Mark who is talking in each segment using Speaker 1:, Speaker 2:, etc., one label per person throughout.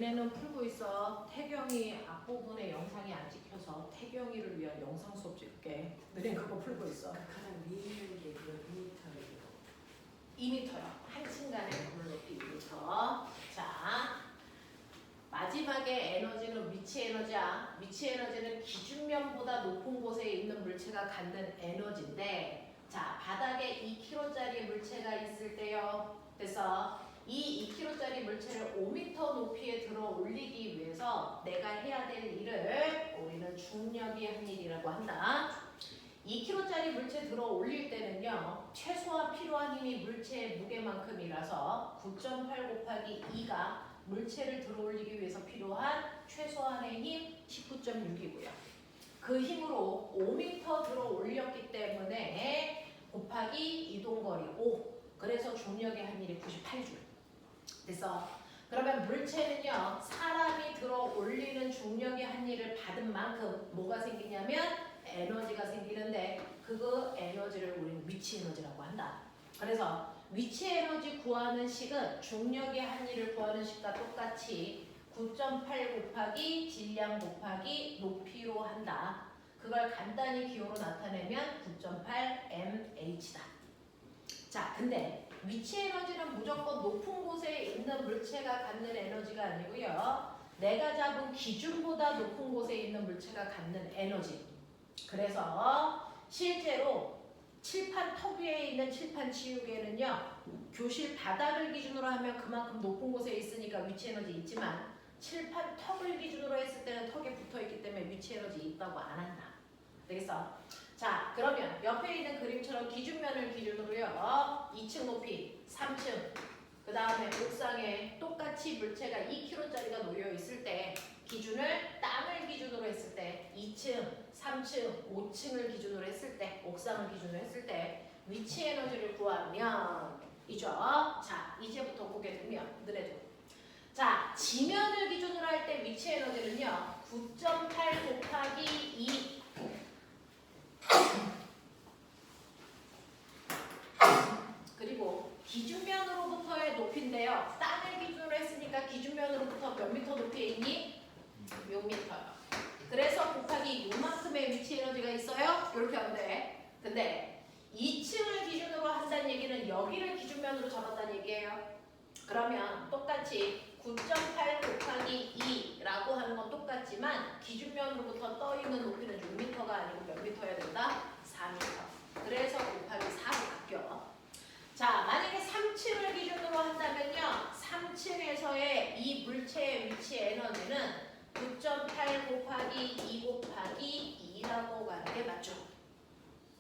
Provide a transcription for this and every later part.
Speaker 1: 얘네는 풀고 있어. 태경이 앞부분에 영상이 안 찍혀서 태경이를 위한 영상 수업 찍게. 너네 그거 풀고 있어.
Speaker 2: 가장 위에 있는 게 그 2m예요.
Speaker 1: 2m요. 한 층간의 건물 높이 2m. 자, 마지막에 에너지는 위치 에너지야. 위치 에너지는 기준면보다 높은 곳에 있는 물체가 갖는 에너지인데, 자, 바닥에 2kg짜리 물체가 있을 때요. 그래서 이 2kg짜리 물체를 5m 높이에 들어 올리기 위해서 내가 해야 될 일을 우리는 중력이 한 일이라고 한다. 2kg짜리 물체 들어 올릴 때는요, 최소한 필요한 힘이 물체의 무게만큼이라서 9.8 곱하기 2가 물체를 들어 올리기 위해서 필요한 최소한의 힘 19.6이고요. 그 힘으로 5m 들어 올렸기 때문에 곱하기 이동거리 5. 그래서 중력의 한 일이 98줄. 그래서 그러면 물체는요, 사람이 들어 올리는 중력의 한 일을 받은 만큼 뭐가 생기냐면 에너지가 생기는데, 그 에너지를 우리는 위치 에너지라고 한다. 그래서 위치 에너지 구하는 식은 중력의 한 일을 구하는 식과 똑같이 9.8 곱하기 질량 곱하기 높이로 한다. 그걸 간단히 기호로 나타내면 9.8 mh다. 자, 근데 위치 에너지는 무조건 높은 곳에 있는 물체가 갖는 에너지가 아니고요, 내가 잡은 기준보다 높은 곳에 있는 물체가 갖는 에너지. 그래서 실제로 칠판 턱 위에 있는 칠판 치우개는요, 교실 바닥을 기준으로 하면 그만큼 높은 곳에 있으니까 위치 에너지 있지만, 칠판 턱을 기준으로 했을 때는 턱에 붙어있기 때문에 위치 에너지 있다고 안 한다. 되겠어? 자, 그러면 옆에 있는 그림처럼 기준면을 기준으로요, 2층 높이, 3층, 그 다음에 옥상에 똑같이 물체가 2kg짜리가 놓여 있을 때, 기준을 땅을 기준으로 했을 때, 2층, 3층, 5층을 기준으로 했을 때, 옥상을 기준으로 했을 때 위치 에너지를 구하면 이죠. 자, 이제부터 보게 되면 너네도, 자, 지면을 기준으로 할 때 위치 에너지는요, 9.8 곱하기 2 그리고 기준면으로부터의 높이인데요, 땅을 기준으로 했으니까 기준면으로부터 몇 미터 높이에 있니? 6m요. 그래서 곱하기 요만큼의 위치 에너지가 있어요. 이렇게 하면 돼. 근데 2층을 기준으로 한다는 얘기는 여기를 기준면으로 잡았다는 얘기예요. 그러면 똑같이 9.8 곱하기 2라고 하는 건 똑같지만 기준면으로부터 떠 있는 높이는 6m가 아니고 몇 미터여야 된다? 4m. 그래서 곱하기 4로 바뀌어. 자, 만약에 3층을 기준으로 한다면요, 3층에서의 이 물체의 위치 에너지는 9.8 곱하기 2 곱하기 2라고 가는 게 맞죠?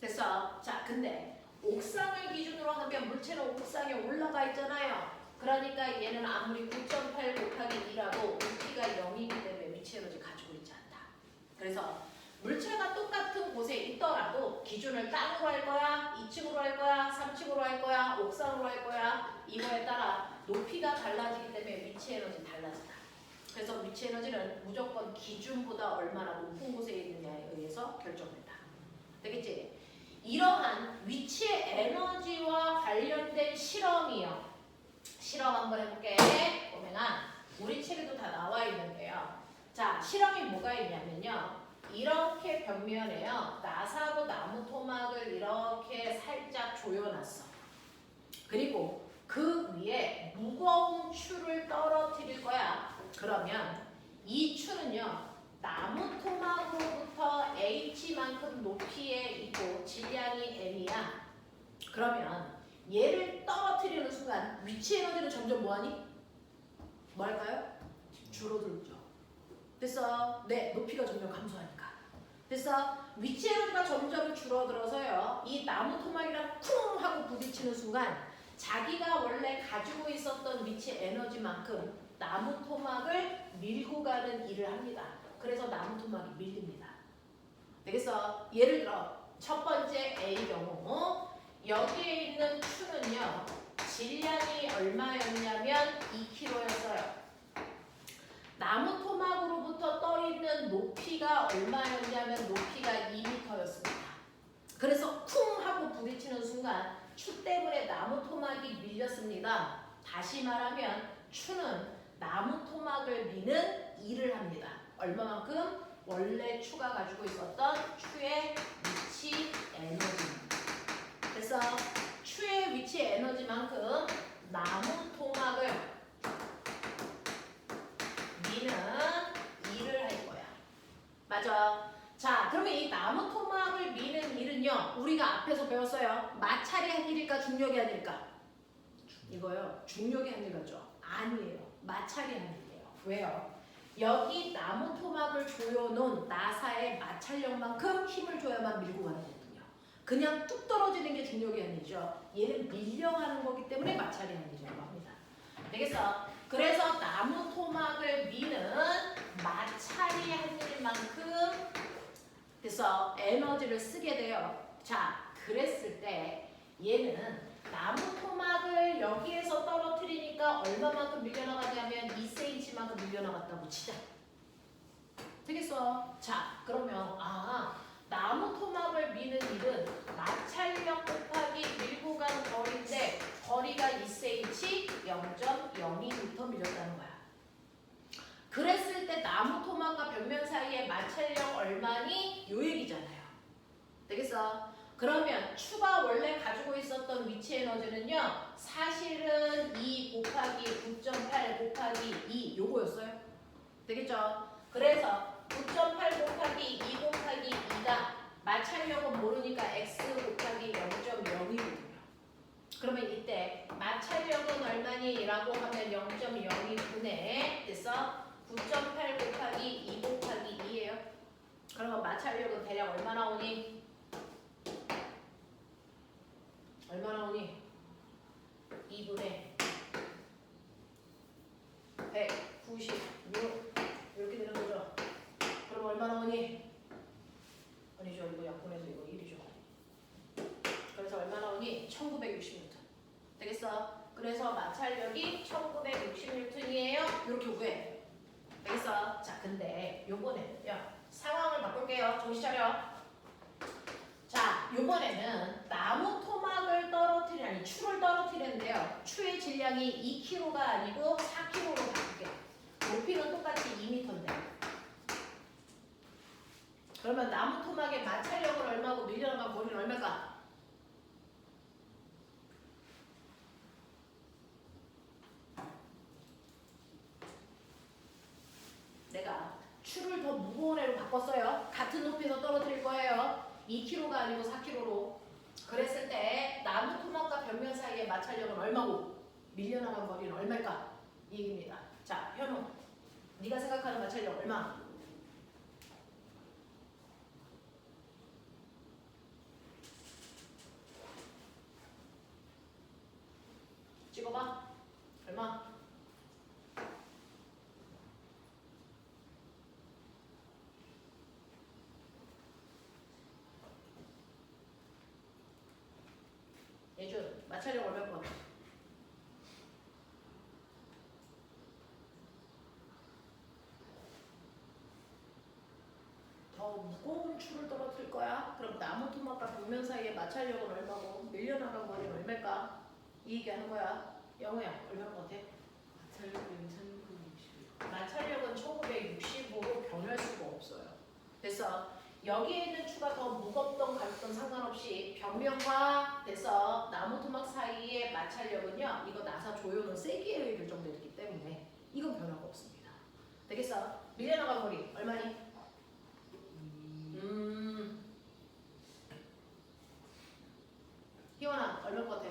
Speaker 1: 됐어? 자, 근데 옥상을 기준으로 하면 물체는 옥상에 올라가 있잖아요. 그러니까 얘는 아무리 9.8 곱하기 2라고 높이가 0이기 때문에 위치 에너지 가지고 있지 않다. 그래서 물체가 똑같은 곳에 있더라도 기준을 땅으로 할 거야, 2층으로 할 거야, 3층으로 할 거야, 옥상으로 할 거야, 이거에 따라 높이가 달라지기 때문에 위치 에너지 달라진다. 그래서 위치 에너지는 무조건 기준보다 얼마나 높은 곳에 있느냐에 의해서 결정된다. 되겠지? 이러한 위치의 에너지와 관련된 실험이요. 실험 한번 해볼게. 보면은 우리 책에도 다 나와 있는데요. 자, 실험이 뭐가 있냐면요, 이렇게 벽면에요, 나사로 나무 토막을 이렇게 살짝 조여놨어. 그리고 그 위에 무거운 추를 떨어뜨릴 거야. 그러면 이 추는요, 나무 토막으로부터 H만큼 높이에 있고 질량이 M이야. 그러면 얘를 떨어뜨리는 순간 위치 에너지는 점점 뭐하니? 뭐 할까요? 줄어들죠. 됐어? 네, 높이가 점점 감소하니까. 됐어? 위치 에너지가 점점 줄어들어서요, 이 나무 토막이랑 쿵 하고 부딪히는 순간 자기가 원래 가지고 있었던 위치 에너지만큼 나무 토막을 밀고 가는 일을 합니다. 그래서 나무 토막이 밀립니다. 되겠어? 예를 들어 첫 번째 A 경우, 여기에 있는 추는요, 질량이 얼마였냐면 2kg였어요. 나무 토막으로부터 떠 있는 높이가 얼마였냐면 높이가 2m였습니다. 그래서 쿵 하고 부딪히는 순간 추 때문에 나무 토막이 밀렸습니다. 다시 말하면 추는 나무 토막을 미는 일을 합니다. 얼마만큼? 원래 추가 가지고 있었던 추의 위치 에너지입니다. 그래서 추의 위치 에너지만큼 나무 토막을 미는 일을 할 거야. 맞아. 자, 그러면 이 나무 토막을 미는 일은요, 우리가 앞에서 배웠어요. 마찰이 한 일일까, 중력이 한 일일까? 이거요, 중력이 한 일 같죠? 아니에요. 마찰이 한 일이에요. 왜요? 여기 나무 토막을 조여놓은 나사의 마찰력만큼 힘을 줘야만 밀고 가는 거거든요. 그냥 뚝 떨어지는 게 중력이 아니죠. 얘는 밀려가는 거기 때문에 마찰이 아니라고 합니다. 되겠어? 그래서 나무 토막을 미는 마찰이 한 일만큼 그래서 에너지를 쓰게 돼요. 자, 그랬을 때 얘는 나무 토막을 여기에서 떨어뜨리니까 얼마만큼 밀려나가냐면 2cm만큼 밀려나갔다고 치자. 되겠어? 자, 그러면 나무 토막을 미는 일은 마찰력 곱하기 밀고 간 거리인데 거리가 2cm 0.02m 밀렸다는 거야. 그랬을 때 나무 토막과 벽면 사이의 마찰력 얼마니? 요 얘기잖아요. 되겠어? 그러면 추가 원래 가지고 있었던 위치 에너지는요. 사실은 2 곱하기 9.8 곱하기 2 요거였어요. 되겠죠? 그래서 9.8 곱하기 2 곱하기 2가 마찰력은 모르니까 x 곱하기 0.0이거든요. 그러면 이때 마찰력은 얼마니? 라고 하면 0.02분의 됐어? 9.8 곱하기 2 곱하기 2예요. 그러면 마찰력은 대략 얼마 나오니? 얼마 나오니? 2분의 196 이렇게 되는 거죠. 그럼 얼마 나오니? 아니죠. 이거 약분해서 이거 1이죠. 그래서 얼마 나오니? 1960N. 되겠어? 그래서 마찰력이 1960N이에요. 이렇게 구해. 되겠어? 자, 근데 요번에는요. 상황을 바꿀게요. 정신 차려. 자, 요번에는 나무 토막을 떨어뜨리는, 추를 떨어뜨리는데요. 추의 질량이 2kg가 아니고 4kg로 바꿀게요. 높이는 똑같이 2m인데. 그러면 나무 토막의 마찰력은 얼마고 밀려나간 거리는 얼마일까? 내가 추를 더 무거운 애로 바꿨어요. 같은 높이에서 떨어뜨릴 거예요. 2kg가 아니고 4kg로. 그랬을 때 나무 토막과 벽면 사이의 마찰력은 얼마고 밀려나간 거리는 얼마일까? 이 얘기입니다. 자, 현우, 네가 생각하는 마찰력 얼마? 찍어봐. 얼마? 예준, 마찰력 얼마일 것 같아? 더 무거운 추를 떨어뜨릴 거야? 그럼 나무 토막과 벽면 사이의 마찰력은 얼마고 밀려나간 거리는 얼마일까? 이 얘기하는 거야. 영우야, 얼마일 것 같아?
Speaker 2: 마찰력은 1960.
Speaker 1: 마찰력은 1965로 변할 수가 없어요. 그래서 여기에 있는 추가 더 무겁던 가볍던 상관없이 벽면과 돼서 나무 토막 사이의 마찰력은요. 이거 나사 조여놓은 세기에 의해 결정되기 때문에 이건 변화가 없습니다. 되겠어? 밀려나간 거리 얼마니? 희원아 얼마 것 같아?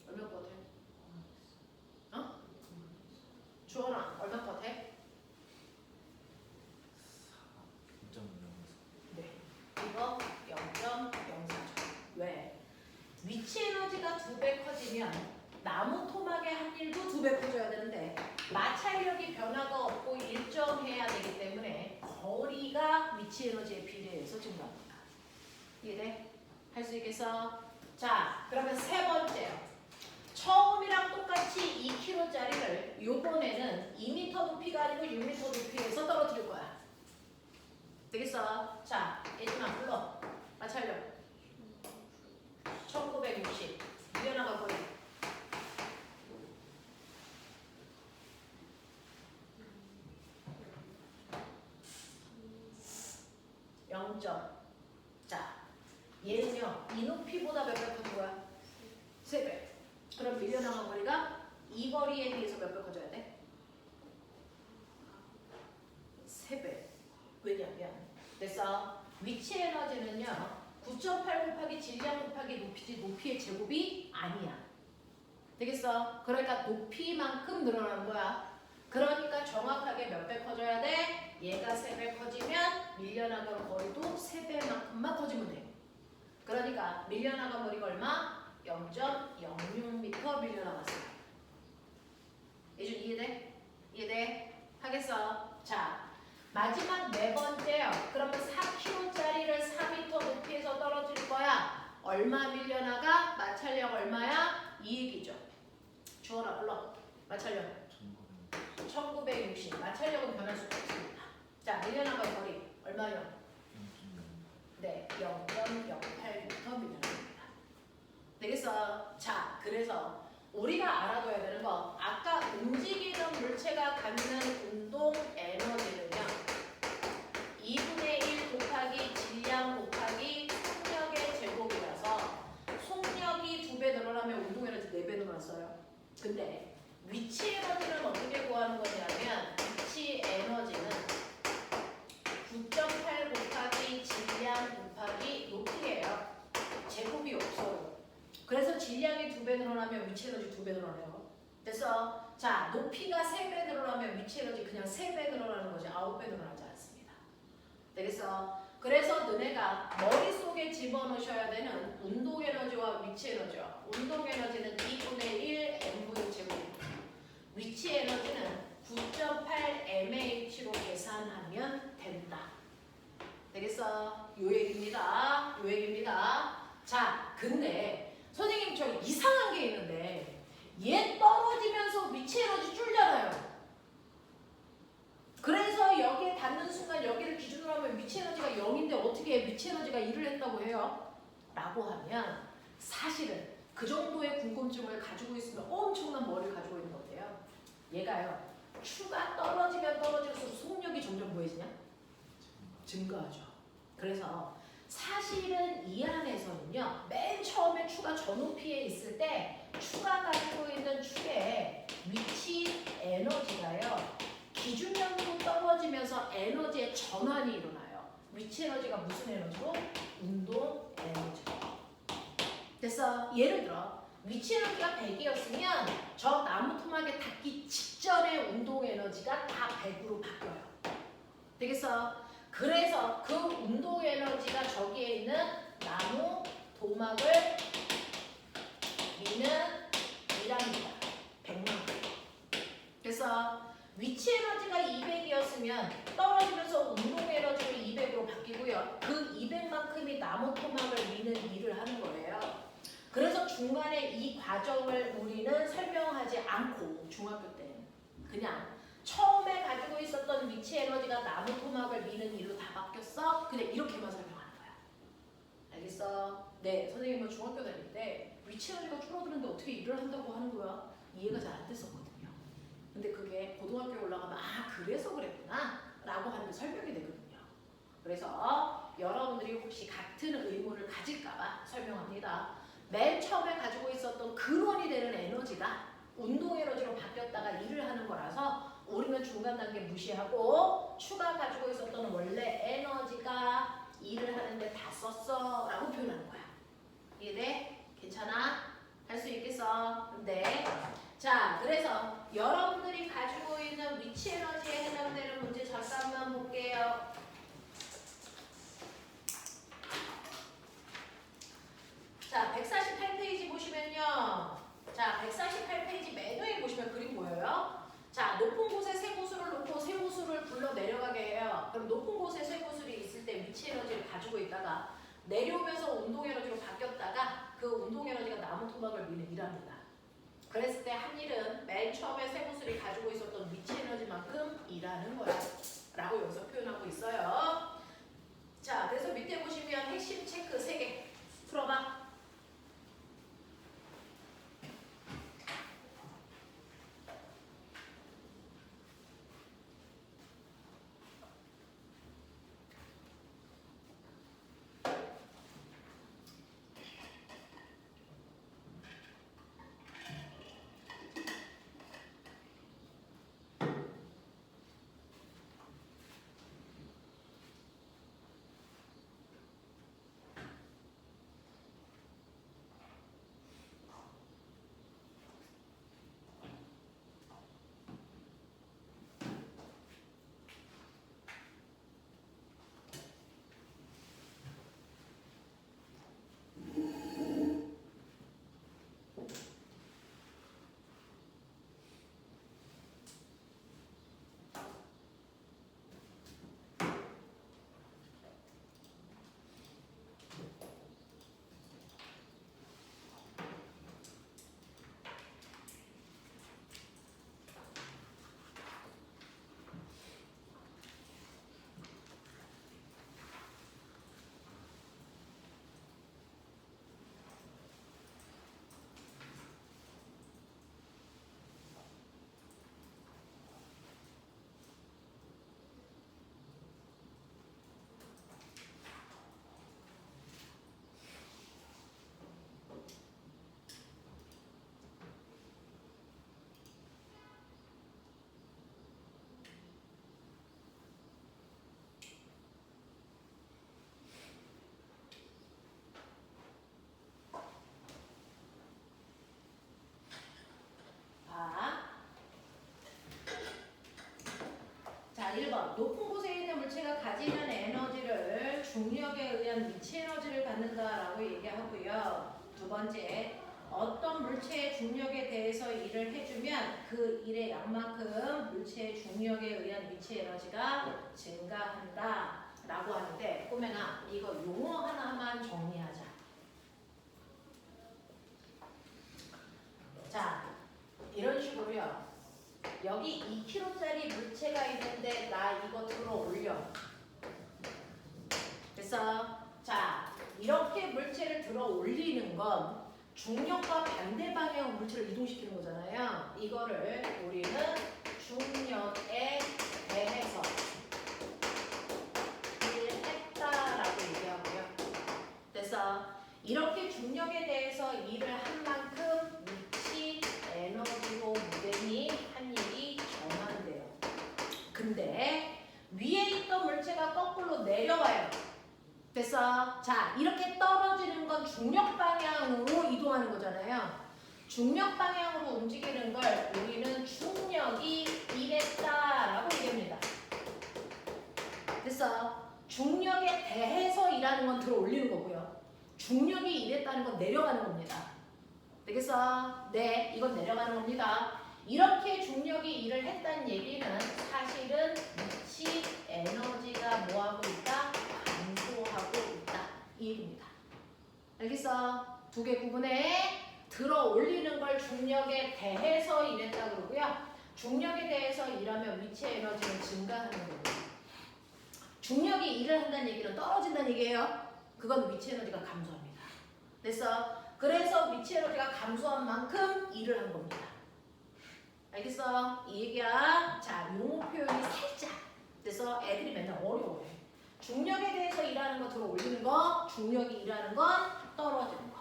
Speaker 1: 얼마 것 같아? 어? 주원아 얼마 것 같아?
Speaker 3: 0.04.
Speaker 1: 네. 이거 0.04초. 왜? 위치 에너지가 2배 커지면 나무 토막의 한일도 2배 커져야 되는데 마찰력이 변화가 없고 일정해야 되기 때문에 거리가 위치 에너지에 비례해서 증가합니다. 이해돼? 할 수 있겠어? 자, 그러면 세 번째요. 처음이랑 똑같이 2kg짜리를 요번에는 2m 높이가 아니고 6m 높이에서 떨어뜨릴 거야. 되겠어? 자, 예준아 불러. 마찰력. 0점. 자, 얘는요. 이 높이보다 몇 배 커진 거야? 3배. 그럼 밀려나간 거리가 이 거리에 비해서 몇 배 커져야 돼? 3배. 왜냐면 됐어. 위치 에너지는요. 9.8 곱하기 질량 곱하기 높이의 제곱이 아니야. 되겠어? 그러니까 높이만큼 늘어나는 거야. 그러니까 정확하게 몇 배 커져야 돼? 얘가 3배 커지면 밀려나간 거리도 3배만큼만 커지면 돼. 그러니까 밀려나간 거리가 얼마? 0.06m 밀려나갔어요. 예준 이해돼? 이해돼? 하겠어? 자, 마지막 네 번째요. 그러면 4kg짜리를 4m 높이에서 떨어질 거야. 얼마 밀려나가? 마찰력 얼마야? 이 얘기죠. 주어라 불러. 마찰력 1960. 마찰력은 변할 수가 없습니다. 자, 밀려나간 거리 얼마요? 네, 0.08m 밀려납니다. 되겠어? 자, 그래서 우리가 알아둬야 되는 거, 아까 움직이는 물체가 갖는 운동 에너지는요 2분의 1 곱하기 질량 곱하기 속력의 제곱이라서 속력이 2배 늘어나면 운동 에너지 4배 늘어났어요. 근데 위치 에너지는 어떻게 구하는 거냐면 위치 에너지는 9.8 곱하기 질량 곱하기 높이예요. 제곱이 없어요. 그래서 질량이 2배 늘어나면 위치 에너지 2배 늘어나요. 됐어? 자, 높이가 3배 늘어나면 위치 에너지 그냥 3배 늘어나는 거지 9배 늘어나지 않습니다. 되겠어? 그래서 너네가 머릿속에 집어넣으셔야 되는 운동 에너지와 위치 에너지와 운동 에너지는 2분의 1 mv 제곱입니다. 위치 에너지는 9.8 mh로 계산하면 된다. 되겠어? 요 얘기입니다. 요 얘기입니다. 자, 근데 선생님 저 이상한 게 있는데 얘 떨어지면서 위치 에너지 줄잖아요. 그래서 여기에 닿는 순간 여기를 기준으로 하면 위치 에너지가 0인데 어떻게 위치 에너지가 1을 했다고 해요? 라고 하면 사실은 그 정도의 궁금증을 가지고 있으면 엄청난 머리를 가지고 있는 건데요. 얘가요. 추가 떨어지면 떨어질수록 속력이 점점 뭐해지냐? 증가하죠. 그래서 사실은 이 안에서는요. 맨 처음에 추가 저 높이에 있을 때 추가 가지고 있는 축의 위치 에너지가요. 기준량으로 떨어지면서 에너지의 전환이 일어나요. 위치 에너지가 무슨 에너지로? 운동 에너지로. 됐어? 예를 들어 위치 에너지가 100이었으면 저 나무 토막에 닿기 직전의 운동 에너지가 다 100으로 바뀌어요. 되겠어? 그래서 그 운동 에너지가 저기에 있는 나무 도막을 미는 이랍니다. 100만큼. 그래서 위치 에너지가 200이었으면 떨어지면서 운동 에너지로 200으로 바뀌고요. 그 200만큼이 나무 토막을 미는 일을 하는 거예요. 그래서 중간에 이 과정을 우리는 설명하지 않고 중학교 때는 그냥 처음에 가지고 있었던 위치 에너지가 나무 토막을 미는 일로 다 바뀌었어? 그냥 이렇게만 설명하는 거야. 알겠어? 네, 선생님은 중학교 다닐 때 위치 에너지가 줄어드는데 어떻게 일을 한다고 하는 거야? 이해가 잘 안 됐었거든요. 근데 그게 고등학교에 올라가면 아 그래서 그랬구나 라고 하는 게 설명이 되거든요. 그래서 여러분들이 혹시 같은 의문을 가질까봐 설명합니다. 맨 처음에 가지고 있었던 근원이 되는 에너지가 운동 에너지로 바뀌었다가 일을 하는 거라서 우리는 중간 단계 무시하고 추가 가지고 있었던 원래 에너지가 일을 하는데 다 썼어 라고 표현하는 거야. 이해돼? 괜찮아? 할 수 있겠어? 네. 자, 그래서 여러분들이 가지고 있는 위치 에너지에 해당되는 문제 잠깐만 볼게요. 자, 148페이지 보시면요. 자, 148페이지 맨 위에 보시면 그림 보여요. 자, 높은 곳에 세 구슬을 놓고 세 구슬을 굴러 내려가게 해요. 그럼 높은 곳에 세 구슬이 있을 때 위치 에너지를 가지고 있다가 내려오면서 운동 에너지로 바뀌었다가 그 운동 에너지가 나무 토막을 미는 일합니다. 그랬을 때 한 일은 맨 처음에 세 구슬이 가지고 있었던 위치 에너지만큼 일하는 거야. 라고 여기서 표현하고 있어요. 자, 그래서 밑에 보시면 핵심 체크 3개 풀어봐. 두 번째, 어떤 물체의 중력에 대해서 일을 해주면 그 일의 양만큼 물체의 중력에 의한 위치 에너지가 증가한다 라고 하는데, 꼬매나 이거 용어 하나만 정리하자. 자, 이런 식으로요. 여기 2kg짜리 물체가 있는데 나 이거 들어 올려. 그래서 자, 이렇게 물체를 들어 올리는 건 중력과 반대 방향 물체를 이동시키는 거잖아요. 이거를 우리는 중력에 대해서 일했다라고 얘기하고요. 그래서 이렇게 중력에 대해서 일을 한 만큼 위치 에너지로 무게니 한 일이 정한대요. 근데 위에 있던 물체가 거꾸로 내려와요. 그래서 자, 이렇게 떨어지는 건 중력 방향으로 이동하는 거잖아요. 중력 방향으로 움직이는 걸 우리는 중력이 일했다라고 얘기합니다. 그래서 중력에 대해서 일하는 건 들어 올리는 거고요. 중력이 일했다는 건 내려가는 겁니다. 그래서 네, 이건 내려가는 겁니다. 이렇게 중력이 일을 했다는 얘기는 사실은 위치 에너지가 뭐하고 있다? 감소하고 있다. 이 얘기입니다. 알겠어? 두 개 구분해. 들어 올리는 걸 중력에 대해서 일했다 그러고요. 중력에 대해서 일하면 위치 에너지는 증가하는 거고요. 중력이 일을 한다는 얘기는 떨어진다는 얘기예요. 그건 위치 에너지가 감소합니다. 그래서 위치 에너지가 감소한 만큼 일을 한 겁니다. 알겠어? 이 얘기야. 자, 용어 표현이 살짝. 그래서 애들이 맨날 어려워해. 중력에 대해서 일하는 거 들어 올리는 거, 중력이 일하는 건 떨어지는 거.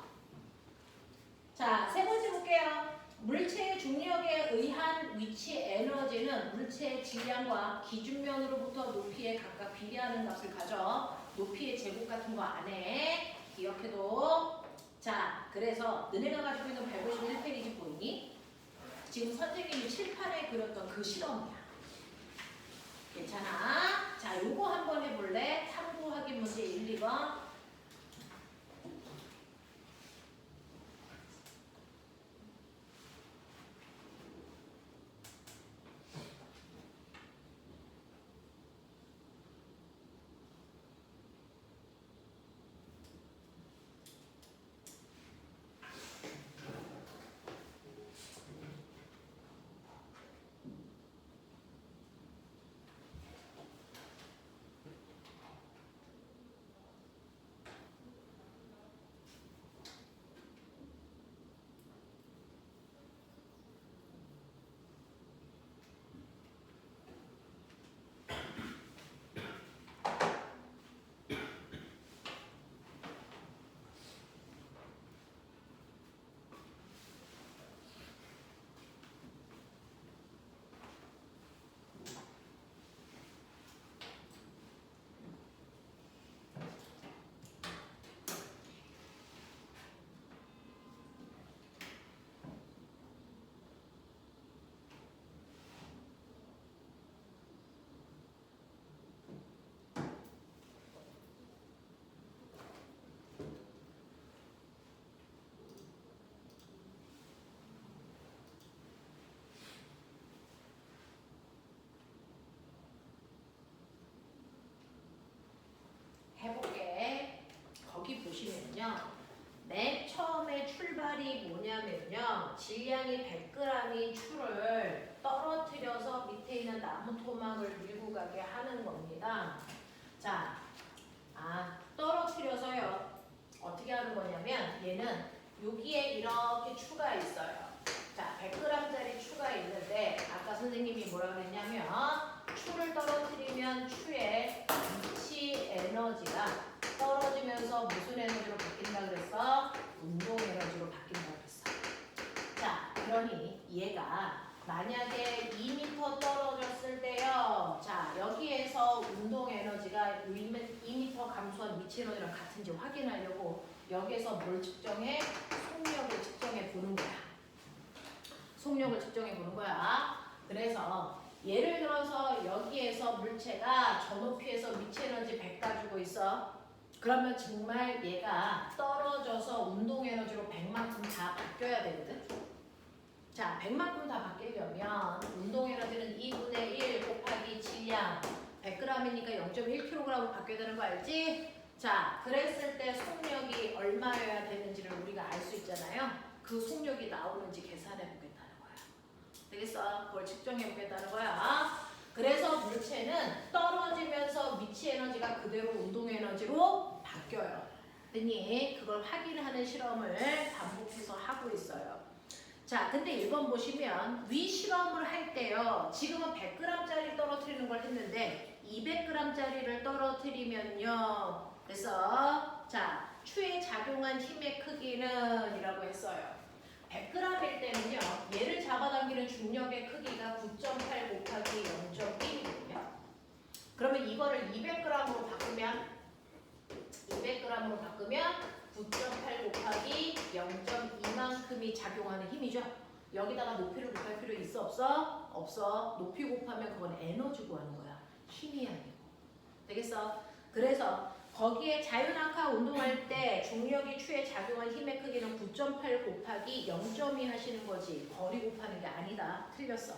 Speaker 1: 자, 세 번째 볼게요. 물체의 중력에 의한 위치 에너지는 물체의 질량과 기준면으로부터 높이에 각각 비례하는 값을 가져. 높이의 제곱 같은 거 안 해. 기억해도. 자, 그래서 너네가 가지고 있는 151페이지 보이니? 지금 선생님이 칠판에 그렸던 그 실험이야. 괜찮아? 자, 요거 한번 해볼래? 탐구 확인 문제 1, 2번. 해볼게. 거기 보시면요. 맨 처음에 출발이 뭐냐면요. 질량이 100g인 추를 떨어뜨려서 밑에 있는 나무 토막을 밀고 가게 하는 겁니다. 자, 떨어뜨려서요. 어떻게 하는 거냐면 얘는 여기에 이렇게 추가 있어요. 자, 100g짜리 추가 있는데 아까 선생님이 뭐라 그랬냐면 추를 떨어뜨리면 추의 위치 에너지가 떨어지면서 무슨 에너지로 바뀐다 그랬어? 운동 에너지로 바뀐다 그랬어. 자, 그러니 얘가 만약에 2m 떨어졌을 때요. 자, 여기에서 운동 에너지가 2m 감소한 위치 에너지랑 같은지 확인하려고 여기에서 뭘 측정해? 속력을 측정해 보는 거야. 속력을 측정해 보는 거야. 그래서 예를 들어서 여기에서 물체가 저 높이에서 위치 에너지 100 가지고 있어. 그러면 정말 얘가 떨어져서 운동 에너지로 100만큼 다 바뀌어야 되거든. 자, 100만큼 다 바뀌려면 운동 에너지는 2분의 1 곱하기 질량 100g이니까 0.1kg으로 바뀌어야 되는 거 알지? 자, 그랬을 때 속력이 얼마여야 되는지를 우리가 알 수 있잖아요. 그 속력이 나오는지 계산해 보겠다는 거야. 되겠어? 그걸 측정해 보겠다는 거야. 그래서 물체는 떨어지면서 위치 에너지가 그대로 운동 에너지로 바뀌어요. 됐니? 그걸 확인하는 실험을 반복해서 하고 있어요. 자, 근데 1번 보시면 위 실험을 할 때요. 지금은 100g짜리 떨어뜨리는 걸 했는데 200g짜리를 떨어뜨리면요. 그래서 자, 추에 작용한 힘의 크기는 이라고 했어요. 100g일 때는요. 얘를 잡아당기는 중력의 크기가 9.8 곱하기 0.1이거든요. 그러면 이거를 200g으로 바꾸면 9.8 곱하기 0.2만큼이 작용하는 힘이죠. 여기다가 높이를 곱할 필요 있어 없어? 없어. 높이 곱하면 그건 에너지 구하는 거야. 힘이 아니고. 되겠어? 그래서 거기에 자유낙하 운동할 때 중력이 추에 작용한 힘의 크기는 9.8 곱하기 0.2 하시는 거지. 거리 곱하는 게 아니다. 틀렸어.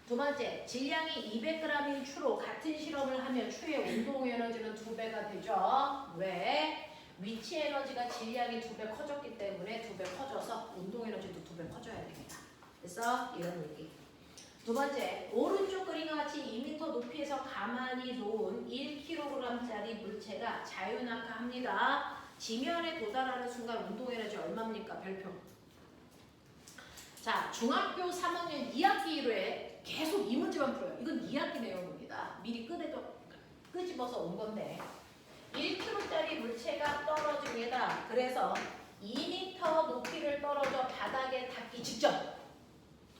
Speaker 1: 두 번째, 질량이 200g인 추로 같은 실험을 하면 추의 운동 에너지는 2배가 되죠. 왜? 위치 에너지가 질량이 2배 커졌기 때문에 2배 커져서 운동 에너지도 2배 커져야 됩니다. 그래서 이런 얘기. 두 번째, 오른쪽 그림과 같이 2m 높이에서 가만히 놓은 1kg짜리 물체가 자유낙하합니다. 지면에 도달하는 순간 운동 에너지 얼마입니까? 별표. 자, 중학교 3학년 2학기로에 계속 이 문제만 풀어요. 이건 2학기 내용입니다. 미리 끄집어서 온 건데 1kg짜리 물체가 떨어집니다. 그래서 2m 높이를 떨어져 바닥에 닿기 직전.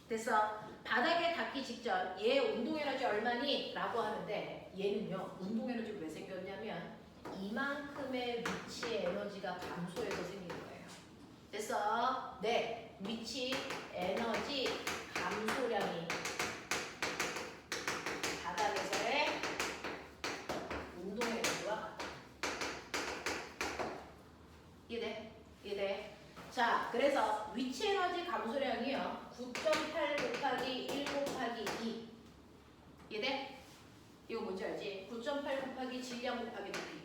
Speaker 1: 그래서 바닥에 닿기 직전 얘 운동 에너지 얼마니? 라고 하는데 얘는요. 운동 에너지가 왜 생겼냐면 이만큼의 위치 에너지가 감소해서 생긴 거예요. 그래서 네, 위치 에너지 감소량이 바닥에서의 운동 에너지와 같다. 이해돼? 이해돼? 자, 그래서 위치 에너지 감소량이요. 9.8 곱하기 1 곱하기 2. 이해돼? 이거 뭔지 알지? 9.8 곱하기 질량 곱하기 높이.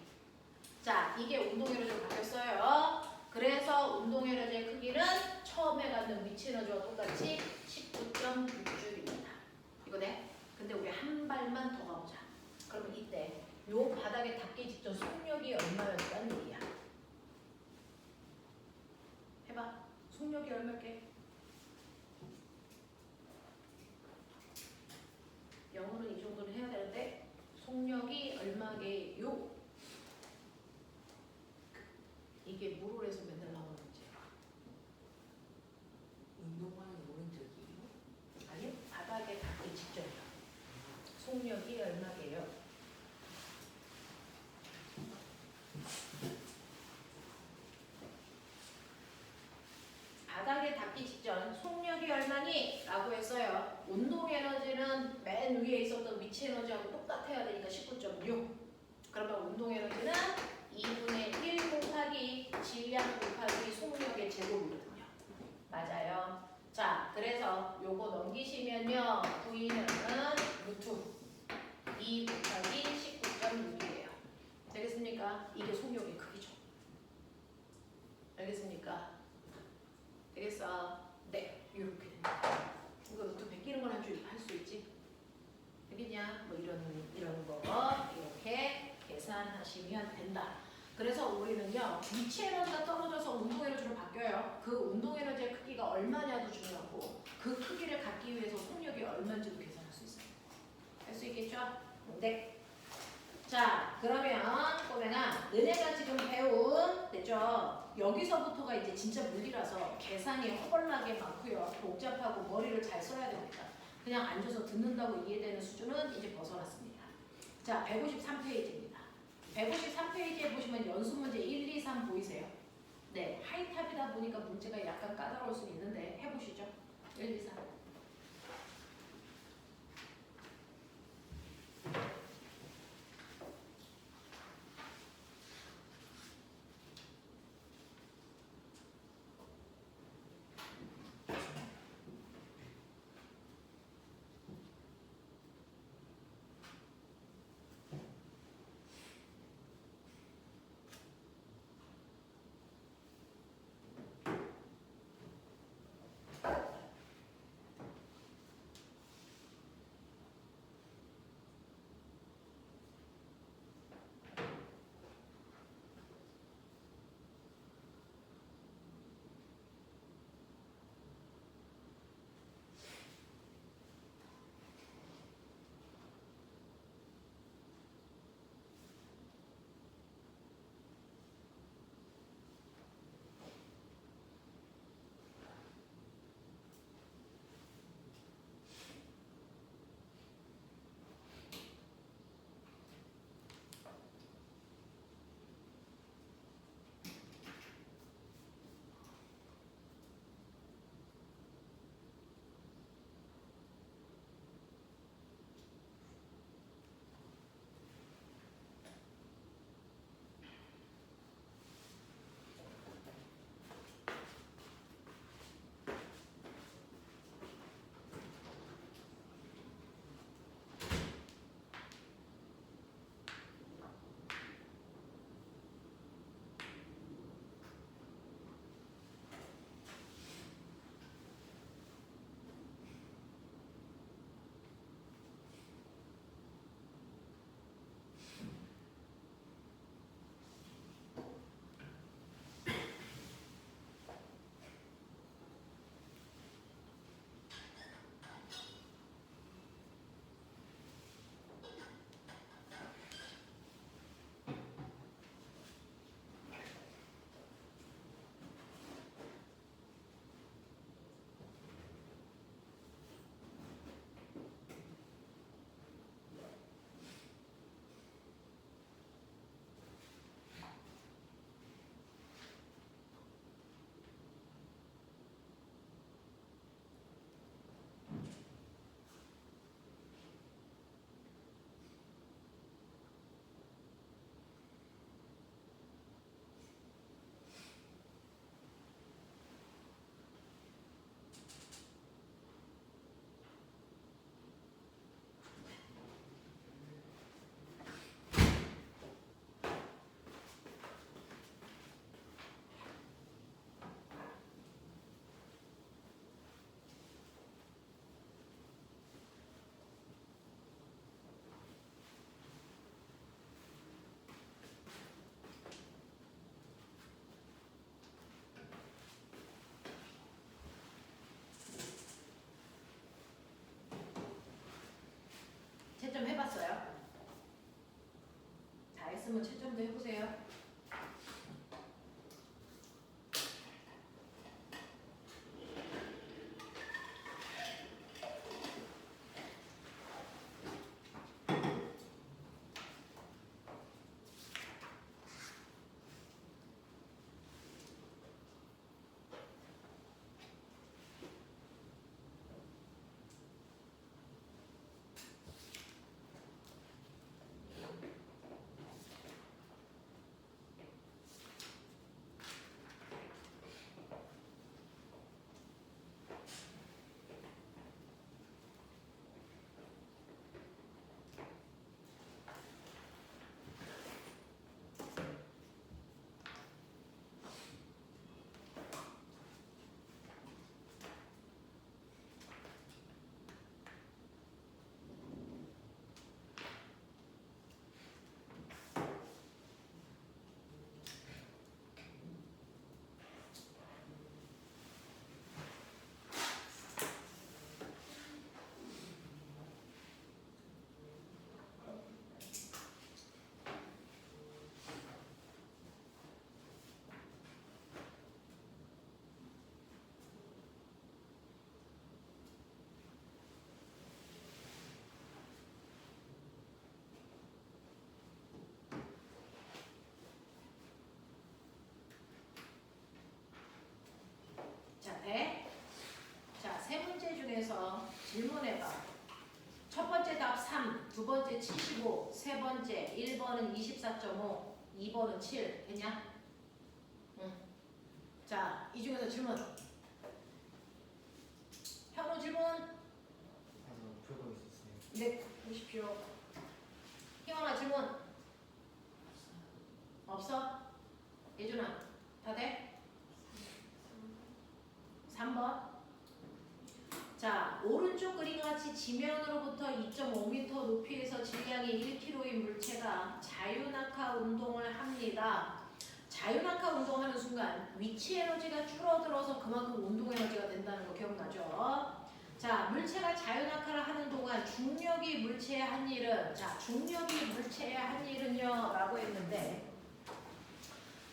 Speaker 1: 자, 이게 운동 에너지로 바뀌었어요. 그래서 운동 에너지의 크기는 처음에 갖는 위치 에너지와 똑같이 19.6줄입니다. 이거 돼? 근데 우리 한 발만 더 가보자. 그러면 이때 요 바닥에 닿기 직전 속력이 얼마였다는 얘기야. 해봐. 속력이 얼마게? 영어는 이 정도는 해야 되는데 속력이 얼마게요? 이게 물올에서 맨날 나오는 문제야.
Speaker 2: 운동하는 오른쪽이요?
Speaker 1: 아니요, 바닥에 닿기 직전이요. 속력이 얼마게요? 바닥에 닿기 직전 속력이 얼마니? 라고 했어요. 운동 에너지는 맨 위에 있었던 위치 에너지하고 똑같아야 되니까 19.6. 그러면 운동 에너지는 2분의 1 곱하기 질량 곱하기 속력의 제곱이거든요. 맞아요. 자, 그래서 요거 넘기시면요. V는 루트 2 곱하기 19.6이에요. 되겠습니까? 이게 속력의 크기죠. 알겠습니까? 되겠어? 네, 이렇게 됩니다. 이거 루트 베끼는 건 할 수 있지? 되겠냐? 뭐 이런 거 이렇게 계산하시면 된다. 그래서 우리는요, 위치 에너지가 떨어져서 운동 에너지로 바뀌어요. 그 운동 에너지의 크기가 얼마냐도 중요하고, 그 크기를 갖기 위해서 속력이 얼마인지도 계산할 수 있어요. 할 수 있겠죠? 네. 자, 그러면 꼬맹아, 너네가 지금 배운 됐죠? 여기서부터가 이제 진짜 물리라서 계산이 허벌나게 많고요. 복잡하고 머리를 잘 써야 됩니다. 그냥 앉아서 듣는다고 이해되는 수준은 이제 벗어났습니다. 자, 153페이지입니다. 153페이지에 보시면 연습 문제 1, 2, 3 보이세요? 네, 하이탑이다 보니까 문제가 약간 까다로울 수 있는데 해보시죠. 1, 2, 3. 있으면 채점도 해보세요. 자, 돼? 자, 세 문제 중에서 질문해봐. 첫 번째 답 3, 두 번째 75, 세 번째 1번은 24.5, 2번은 7. 했냐? 응. 자, 이 중에서 질문. 현우 질문.
Speaker 3: 풀고 있었어요.
Speaker 1: 네, 보십시오. 희원아 질문. 없어? 예준아, 다 돼? 3번. 자, 오른쪽 그림과 같이 지면으로부터 2.5m 높이에서 질량이 1kg인 물체가 자유낙하 운동을 합니다. 자유낙하 운동하는 순간 위치 에너지가 줄어들어서 그만큼 운동 에너지가 된다는 거 기억나죠? 자, 물체가 자유낙하를 하는 동안 중력이 물체에 한 일은, 자, 중력이 물체에 한 일은요 라고 했는데,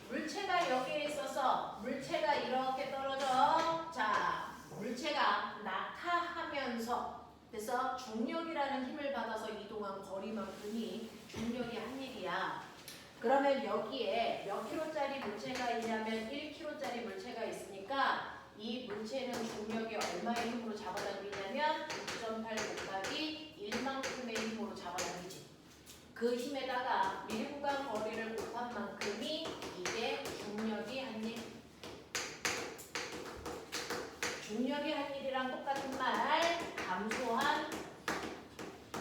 Speaker 1: 물체가 여기에 있어서 물체가 이렇게 떨어져. 자, 물체가 낙하하면서, 그래서 중력이라는 힘을 받아서 이동한 거리만큼이 중력이 한 일이야. 그러면 여기에 몇 킬로짜리 물체가 있냐면 1kg짜리 물체가 있으니까 이 물체는 중력이 얼마의 힘으로 잡아당기냐면 6.8 곱하기 1만큼의 힘으로 잡아당기지. 그 힘에다가 밀구간 거리를 곱한 만큼이 이게 중력이 한 일. 중력이 한 일이랑 똑같은 말, 감소한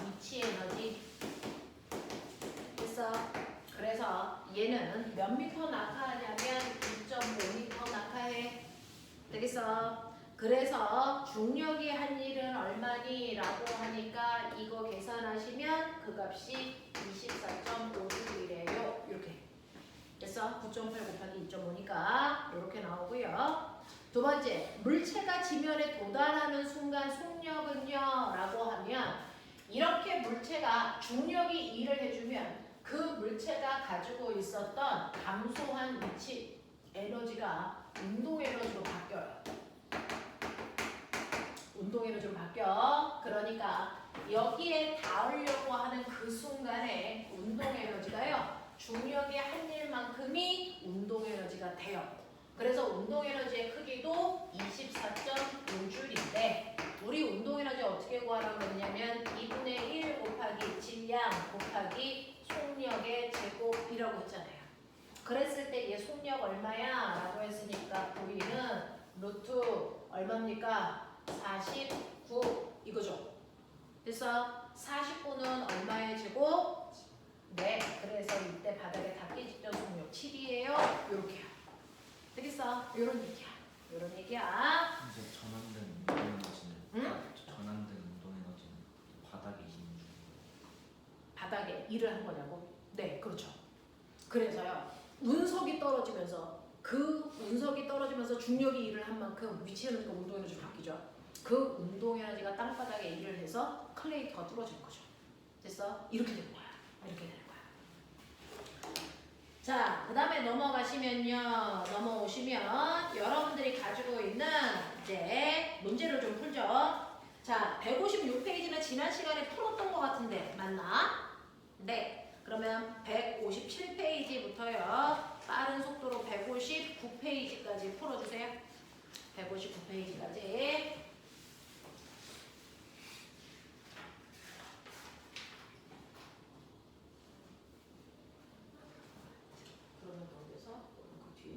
Speaker 1: 위치 에너지. 그래서 얘는 몇 미터 낙하하냐면 2.5m 낙하해. 되겠어? 그래서 중력이 한 일은 얼마니? 라고 하니까 이거 계산하시면 그 값이 24.5J이래요. 이렇게. 됐어? 9.8 곱하기 2.5니까 이렇게 나오고요. 두 번째, 물체가 지면에 도달하는 순간 속력은요? 라고 하면 이렇게 물체가 중력이 일을 해주면 그 물체가 가지고 있었던 감소한 위치 에너지가 운동 에너지로 바뀌어요. 운동 에너지로 바뀌어. 그러니까 여기에 닿으려고 하는 그 순간에 운동 에너지가요. 중력의 한 일만큼이 운동 에너지가 돼요. 그래서 운동 에너지의 크기도 24.5줄인데 우리 운동 에너지 어떻게 구하라고 했냐면 2분의 1 곱하기 질량 곱하기 속력의 제곱이라고 했잖아요. 그랬을 때 얘 속력 얼마야? 라고 했으니까 우리는 루트 얼마입니까? 49 이거죠. 그래서 49는 얼마의 제곱? 네, 그래서 이때 바닥에 닿기 직전 속력 7이에요. 요렇게요. 되겠어? 요런 얘기야. 요런 얘기야.
Speaker 3: 이제 전환된 운동 에너지는
Speaker 1: 응?
Speaker 3: 전환된 운동 에너지는 바닥에 있는 중.
Speaker 1: 바닥에 일을 한 거냐고? 네, 그렇죠. 그래서요. 운석이 떨어지면서 그 운석이 떨어지면서 중력이 일을 한 만큼 위치 에너지가 운동 에너지로 바뀌죠. 그 운동 에너지가 땅바닥에 일을 해서 클레이터가 뚫어질 거죠. 됐어? 이렇게 되는 거야. 이렇게 되는 거야. 자, 그 다음에 넘어오시면 여러분들이 가지고 있는 이제 문제를 좀 풀죠. 자, 156페이지는 지난 시간에 풀었던 것 같은데 맞나? 네. 그러면 157페이지부터요. 빠른 속도로 159페이지까지 풀어주세요. 159페이지까지. 그러면 거기서 그 뒤에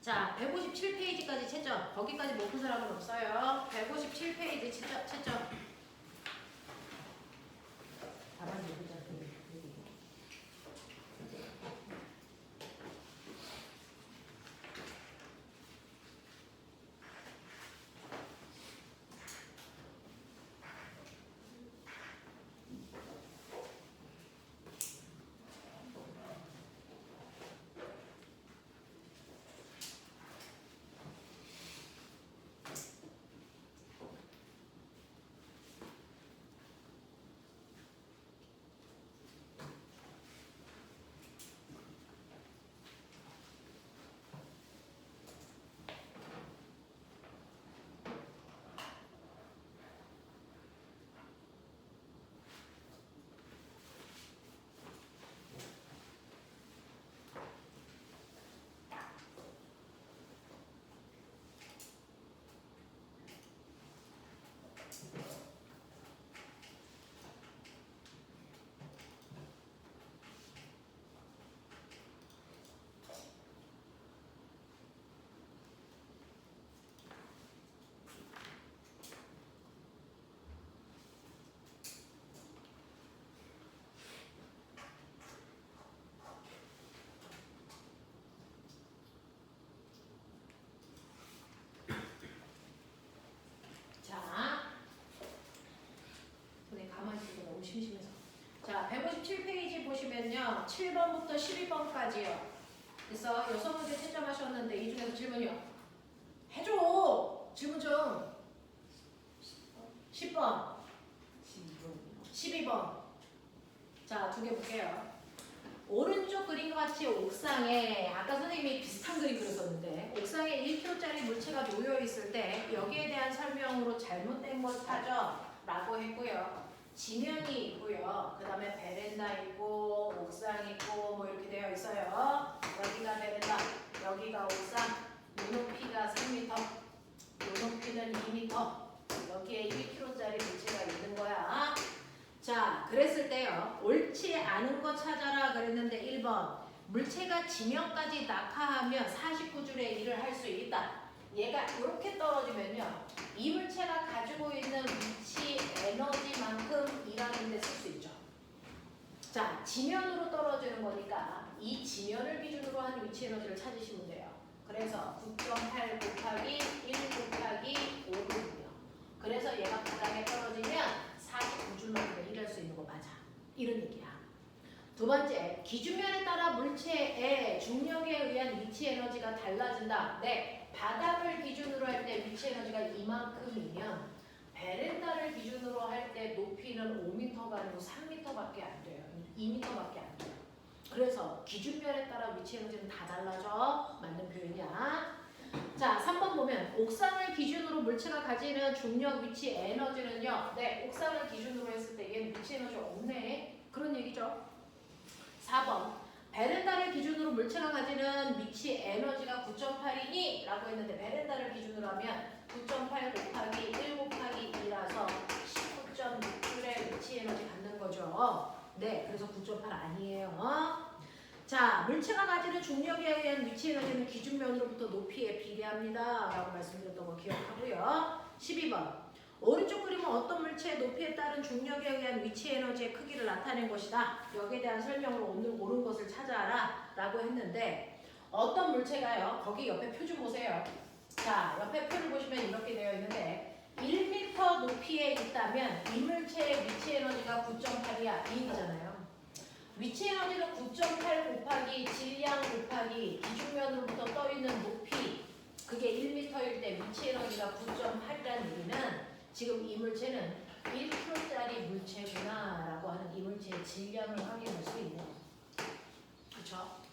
Speaker 1: 자, 157페이지까지 채점. 거기까지 못 푼 사람은 없어요. 157페이지 채점.
Speaker 2: 답안 누구자
Speaker 1: 자, 손에 가만히 있기가 너무 심심해서. 자, 157페이지 보시면요. 7번부터 12번까지요. 그래서 6문제 채점하셨는데 이 중에서 질문이요. 해줘! 질문 좀. 10번, 12번. 자, 두 개 볼게요. 오른쪽 그림과 같이 옥상에 아까 선생님이 비슷한 그림 그렸었는데 옥상에 1kg짜리 물체가 놓여 있을 때 여기에 대한 설명으로 잘못된 걸 찾아 라고 했고요. 지면이 있고요. 그 다음에 베란다 있고 옥상 있고 뭐 이렇게 되어 있어요. 여기가 베란다, 여기가 옥상, 눈높이가 3m, 눈높이는 2m, 여기에 1kg짜리 물체가 있는 거야. 자, 그랬을 때요. 옳지 않은 거 찾아라 그랬는데 1번. 물체가 지면까지 낙하하면 49줄의 일을 할 수 있다. 얘가 이렇게 떨어지면요. 이 물체가 가지고 있는 위치 에너지만큼 일하는 데 쓸 수 있죠. 자, 지면으로 떨어지는 거니까 이 지면을 기준으로 한 위치 에너지를 찾으시면 돼요. 그래서 9.8 곱하기 1 곱하기 5거든요. 그래서 얘가 바닥에 떨어지면 49줄만큼 일할 수 있는 거 맞아. 이런 얘기야. 두 번째, 기준면에 따라 물체의 중력에 의한 위치 에너지가 달라진다. 네, 바닥을 기준으로 할 때 위치 에너지가 이만큼이면 베란다를 기준으로 할 때 높이는 5m가 아니고 3m밖에 안 돼요. 2m밖에 안 돼요. 그래서 기준면에 따라 위치 에너지는 다 달라져. 맞는 표현이야. 자, 3번 보면 옥상을 기준으로 물체가 가지는 중력 위치 에너지는요. 네, 옥상을 기준으로 했을 때 얘는 위치 에너지 없네. 그런 얘기죠. 4번 베란다를 기준으로 물체가 가지는 위치 에너지가 9.8이니? 라고 했는데 베란다를 기준으로 하면 9.8 곱하기 1 곱하기 2라서 19.6줄의 위치 에너지 갖는 거죠. 네, 그래서 9.8 아니에요. 자, 물체가 가지는 중력에 의한 위치 에너지는 기준면으로부터 높이에 비례합니다. 라고 말씀드렸던 거 기억하고요. 12번. 오른쪽 그림은 어떤 물체의 높이에 따른 중력에 의한 위치 에너지의 크기를 나타낸 것이다. 여기에 대한 설명으로 오늘 옳은 것을 찾아라. 라고 했는데 어떤 물체가요? 거기 옆에 표 좀 보세요. 자, 옆에 표를 보시면 이렇게 되어 있는데 1m 높이에 있다면 이 물체의 위치 에너지가 9.8이야. 이 얘기잖아요. 위치 에너지는 9.8 곱하기 질량 곱하기 기준면으로부터 떠있는 높이, 그게 1m일 때 위치 에너지가 9.8이라는 얘기는 지금 이 물체는 1kg짜리 물체구나 라고 하는 이 물체의 질량을 확인할 수 있는, 그렇죠?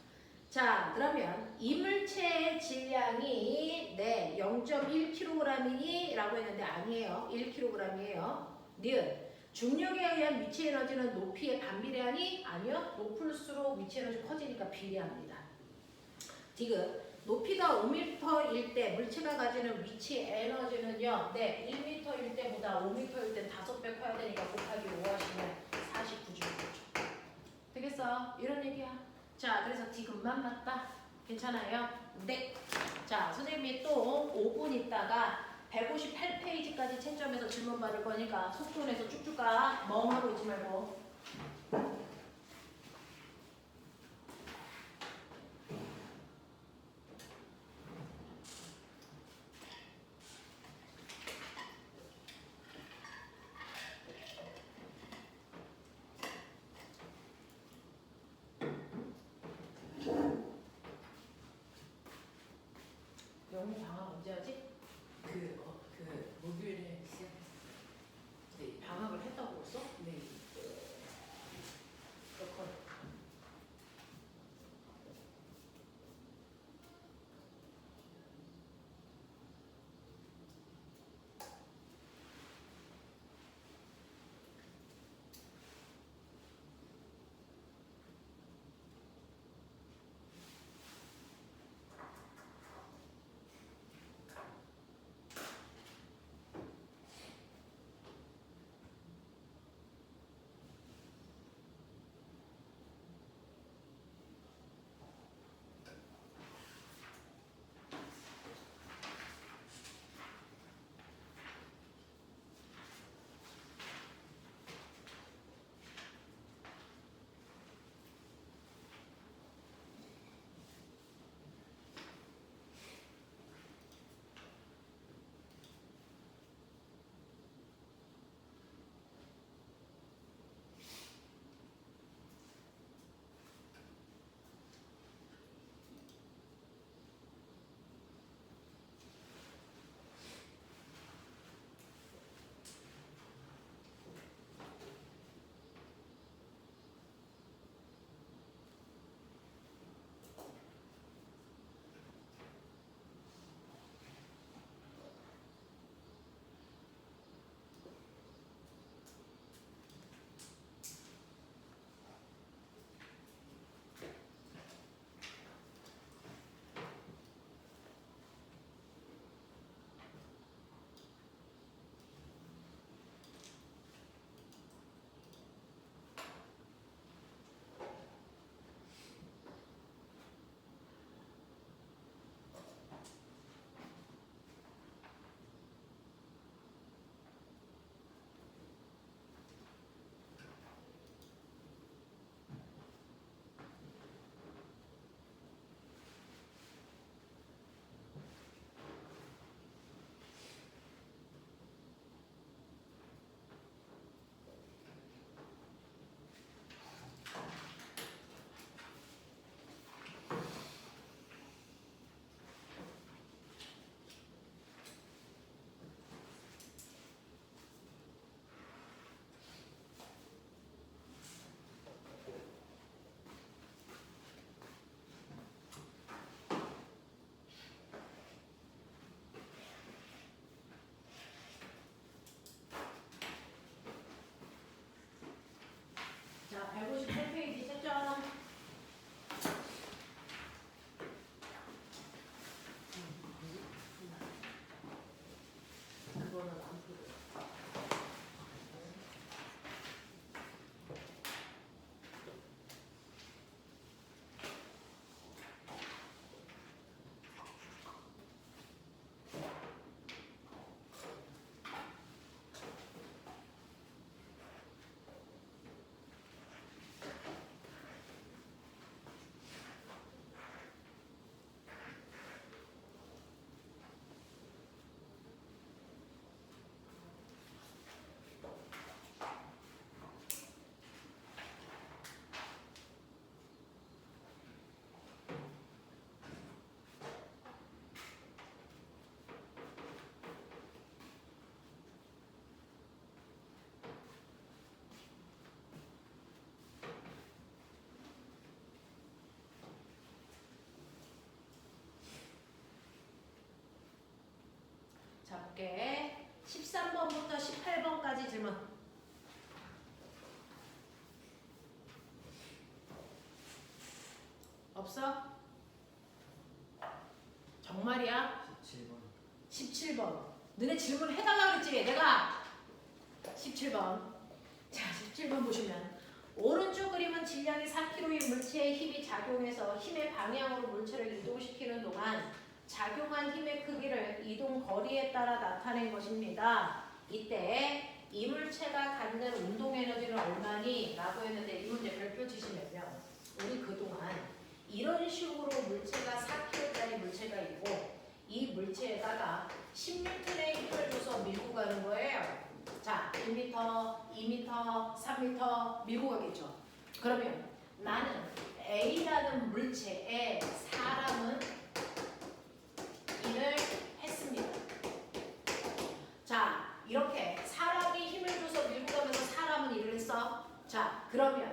Speaker 1: 자, 그러면 이 물체의 질량이 네 0.1kg이니? 라고 했는데 아니에요. 1kg이에요. 니은 중력에 의한 위치 에너지는 높이에 반비례하니? 아니요. 높을수록 위치 에너지 커지니까 비례합니다. 디귿 높이가 5m일 때 물체가 가지는 위치 에너지는요. 네, 1m일 때보다 5m일 때 5배 커야 되니까 곱하기 5 하시면 49줄 되죠. 되겠어? 이런 얘기야. 자, 그래서 디귿만 맞다. 괜찮아요? 네. 자, 선생님이 또 5분 있다가 158페이지까지 채점해서 질문 받을 거니까 속도 내서 쭉쭉 가. 멍하고 있지 말고. 영어 방학 언제 하지?
Speaker 2: 그 목요일에 시작했어요. 네.
Speaker 1: 방학을 했다고 벌써?
Speaker 2: 네.
Speaker 1: 그렇군. 자, 158페이지 채점.
Speaker 2: 그거는 안 풀어요.
Speaker 1: 자, 볼게. 13번부터 18번까지 질문. 없어? 정말이야?
Speaker 3: 17번
Speaker 1: 17번. 너네 질문 해달라 그랬지? 내가 17번. 자, 17번 보시면 오른쪽 그림은 질량이 4kg인 물체의 힘이 작용해서 힘의 방향으로 물체를 이동시키는 동안 작용한 힘의 크기를 이동 거리에 따라 나타낸 것입니다. 이때 이 물체가 갖는 운동 에너지는 얼마니? 라고 했는데 이 문제 별표 치시면요. 우리 그동안 이런 식으로 물체가 4kg짜리 물체가 있고 이 물체에다가 10N의 힘을 줘서 밀고 가는 거예요. 자, 1m, 2m, 3m 밀고 가겠죠. 그러면 나는 A라는 물체에 사람은 일을 했습니다. 자, 이렇게 사람이 힘을 줘서 밀고 가면서 사람은 일을 했어. 자, 그러면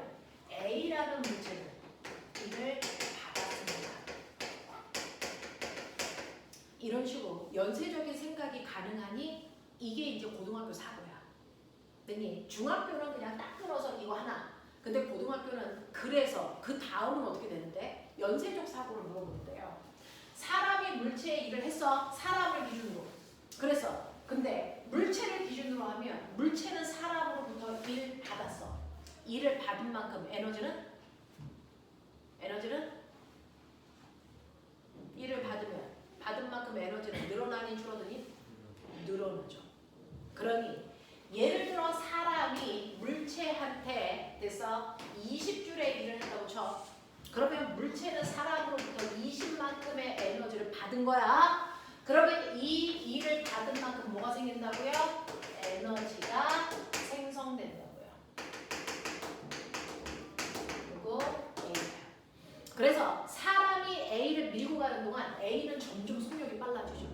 Speaker 1: A라는 물체는 힘을 받았습니다. 이런 식으로 연쇄적인 생각이 가능하니 이게 이제 고등학교 사고야. 근데 중학교는 그냥 딱 끊어서 이거 하나. 근데 고등학교는 그래서 그 다음은 어떻게 되는데? 연쇄적 사고를 물어보는데요. 사람이 물체에 일을 했어. 사람을 기준으로. 그래서 근데 물체를 기준으로 하면 물체는 사람으로부터 일 받았어. 일을 받은 만큼 에너지는 일을 받은 만큼 에너지는 늘어나니 줄어드니? 늘어나죠. 그러니 예를 들어 사람이 물체한테 됐어 20줄의 일을 했다고 쳐. 그러면 물체는 사람으로부터 20만큼의 에너지를 받은 거야. 그러면 이 일을 받은 만큼 뭐가 생긴다고요? 에너지가 생성된다고요. 그리고 A예요. 그래서 사람이 A를 밀고 가는 동안 A는 점점 속력이 빨라지죠.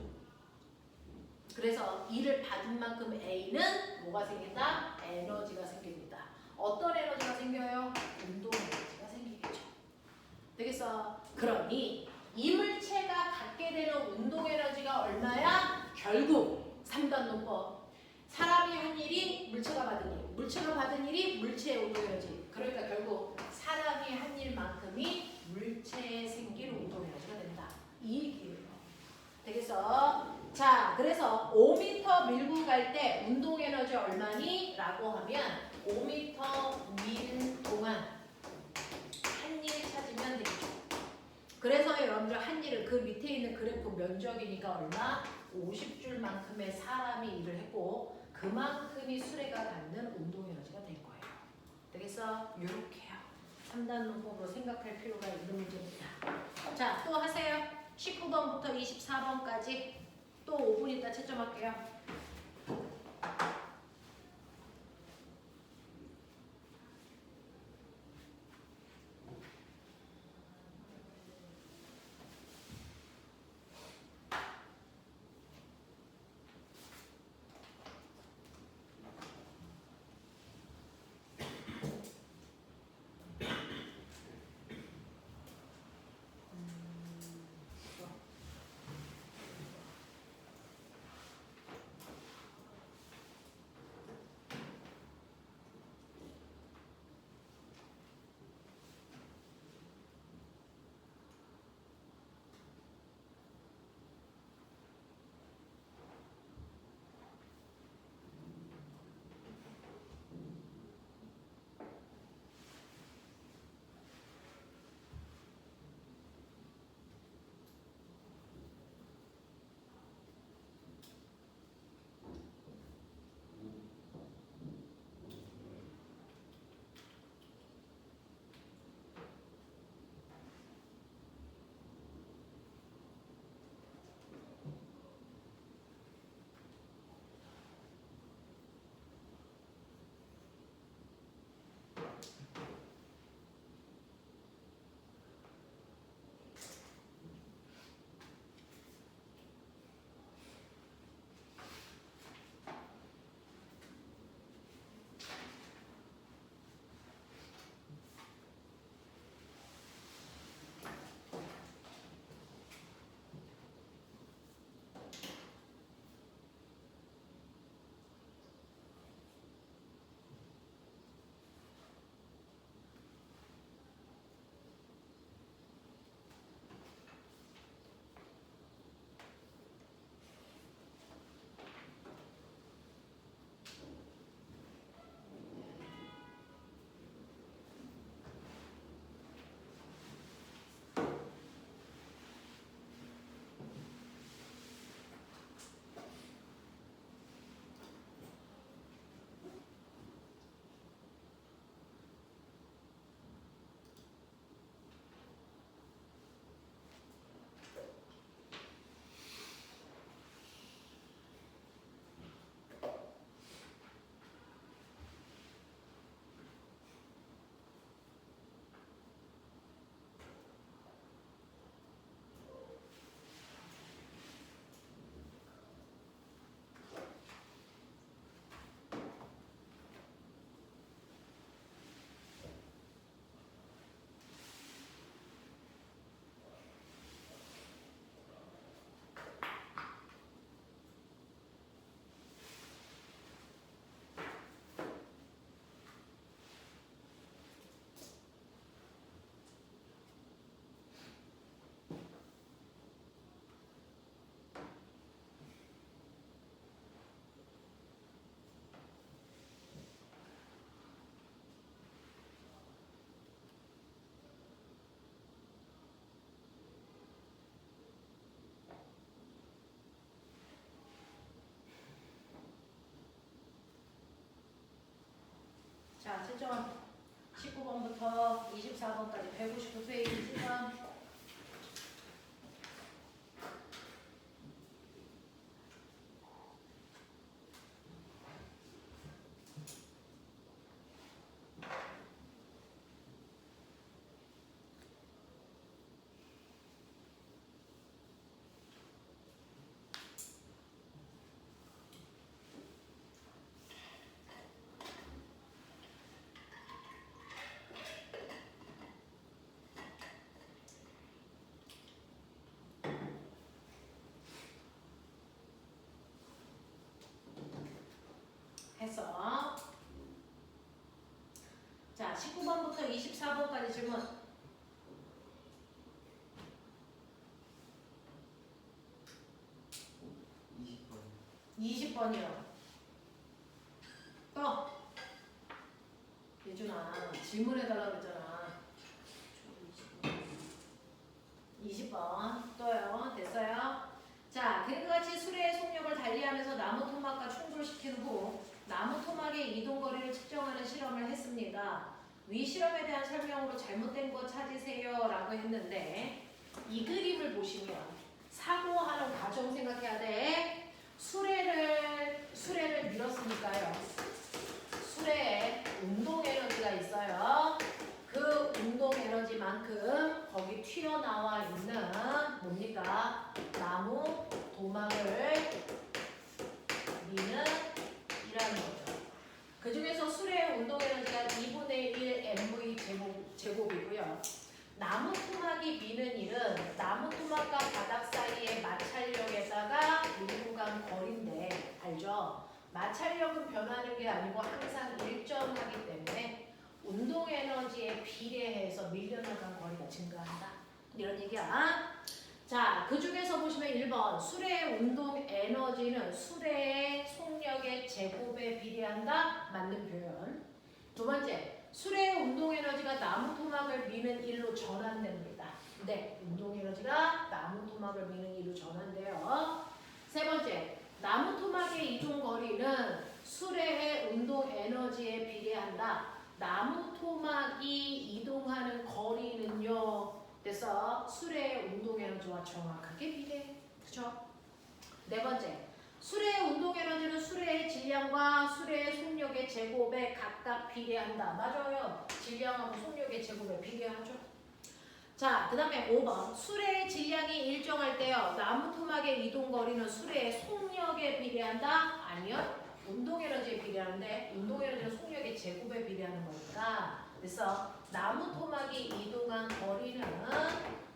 Speaker 1: 그래서 일을 받은 만큼 A는 뭐가 생긴다? 에너지가 생깁니다. 어떤 에너지가 생겨요? 운동 에너지가 생기겠죠. 되겠어? 그러니 이 물체가 갖게 되는 운동 에너지가 얼마야? 결국 3단 논법. 사람이 한 일이 물체가 받은 일, 물체가 받은 일이 물체의 운동 에너지. 그러니까 결국 사람이 한 일만큼이 물체에 생길 운동 에너지가 된다. 이 얘기예요. 되겠어? 자, 그래서 5m 밀고 갈 때 운동 에너지 얼마니? 라고 하면 5m 밀 동안 한 일 찾으면 되겠죠. 그래서 여러분들 한 일을 그 밑에 있는 그래프 면적이니까 얼마? 50줄만큼의 사람이 일을 했고 그만큼이 수레가 갖는 운동 에너지가 될 거예요. 되겠어? 이렇게요. 3단 논법으로 생각할 필요가 있는 문제입니다. 자, 또 하세요. 19번부터 24번까지 또 5분 있다 채점할게요. 지점 19번부터 24번까지 159페이지 지점. 했어. 자, 19번부터 24번까지 질문. 20번이요. 또. 예준아, 질문해달라고 그랬잖아. 20번. 또요. 됐어요? 자, 그림과 같이 수레의 속력을 달리하면서 나무 토막과 충돌시킨 후 나무 토막의 이동 거리를 측정하는 실험을 했습니다. 위 실험에 대한 설명으로 잘못된 거 찾으세요 라고 했는데 이 그림을 보시면 사고하는 과정 생각해야 돼. 수레를 밀었으니까요. 수레에 운동 에너지가 있어요. 그 운동 에너지만큼 거기 튀어나와 있는 뭡니까? 나무 도막을 미는 이라는 거죠. 그 중에서 수레의 운동 에너지가 2분의 1 mv 제곱이고요. 나무 토막이 미는 일은 나무 토막과 바닥 사이의 마찰력에다가 밀고 간 거리인데 알죠? 마찰력은 변하는 게 아니고 항상 일정하기 때문에 운동 에너지에 비례해서 밀려나간 거리가 증가한다. 이런 얘기야. 자, 그 중에서 보시면 1번 수레의 운동 에너지는 수레의 속력의 제곱에 비례한다. 맞는 표현. 두 번째, 수레의 운동 에너지가 나무 토막을 미는 일로 전환됩니다. 네, 운동 에너지가 나무 토막을 미는 일로 전환돼요. 세 번째, 나무 토막의 이동 거리는 수레의 운동 에너지에 비례한다. 나무 토막이 이동하는 거리는요. 그래서 수레의 운동 에너지와 정확하게 비례해. 그렇죠? 네 번째, 수레의 운동 에너지는 수레의 질량과 수레의 속력의 제곱에 각각 비례한다. 맞아요. 질량하고 속력의 제곱에 비례하죠. 자, 그 다음에 5번. 수레의 질량이 일정할 때요. 나무 토막의 이동 거리는 수레의 속력에 비례한다? 아니요. 운동 에너지에 비례하는데 운동 에너지는 속력의 제곱에 비례하는 거니까. 그래서 나무 토막이 이동한 거리는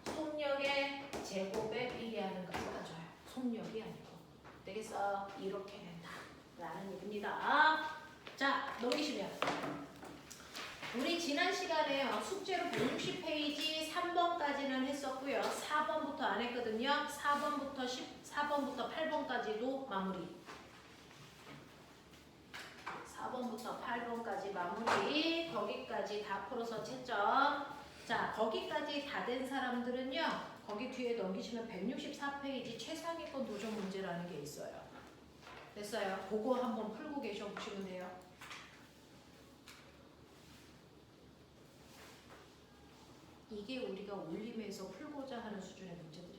Speaker 1: 속력의 제곱에 비례하는 것을 가져요. 속력이 아니고. 되겠어? 이렇게 된다. 라는 얘기입니다. 자, 넘기시면. 우리 지난 시간에 숙제로 160페이지 3번까지는 했었고요. 4번부터 안 했거든요. 4번부터 8번까지도 마무리. 4번부터 8번까지 마무리. 거기까지 다 풀어서 채점. 자, 거기까지 다 된 사람들은요. 거기 뒤에 넘기시면 164페이지 최상위권 도전 문제라는 게 있어요. 됐어요? 그거 한번 풀고 계셔 보시면 돼요. 이게 우리가 올림에서 풀고자 하는 수준의 문제들이거든요.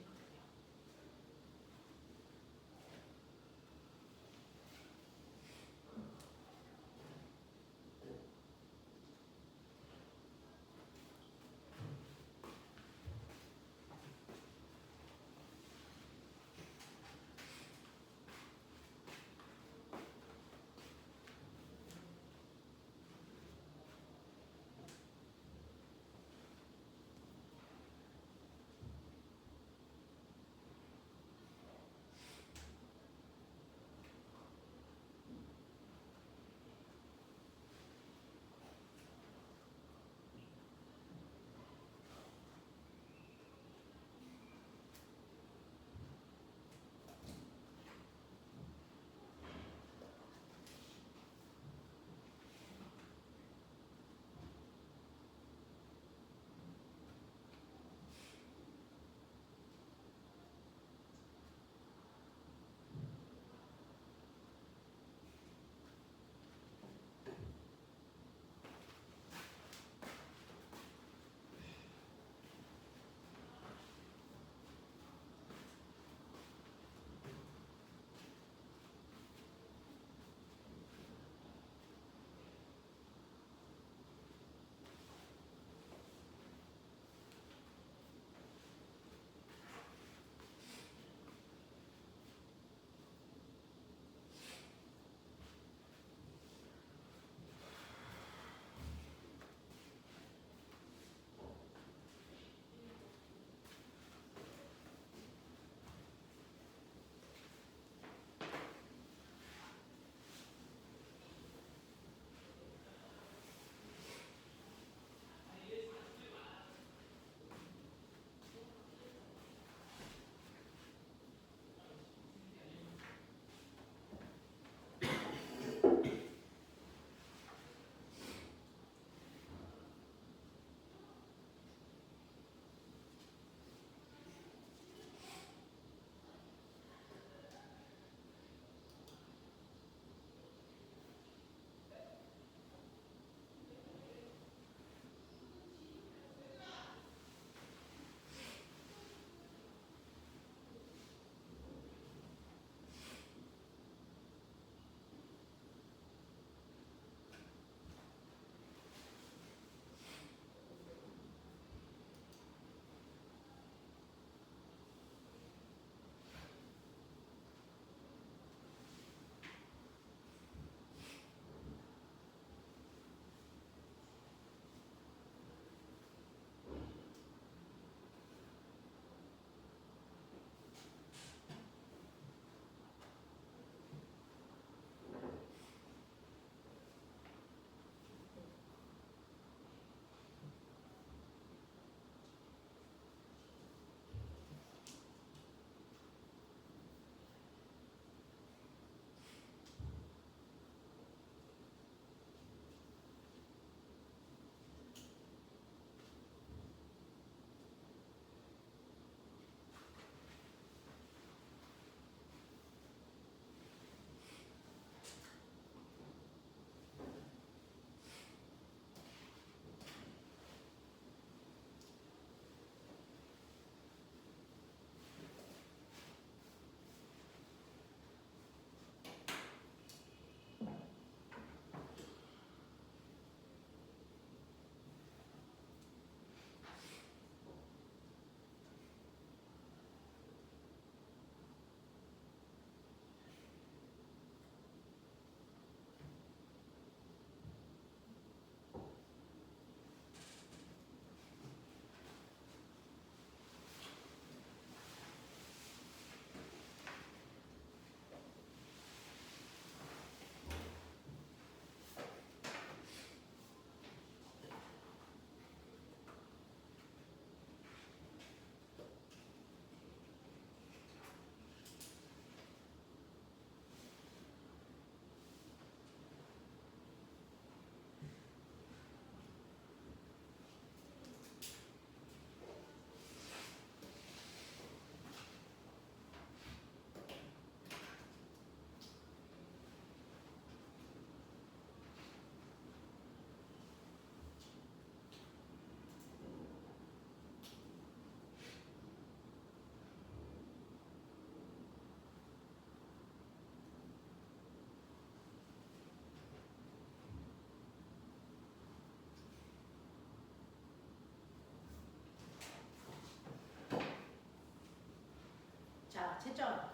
Speaker 1: 채점.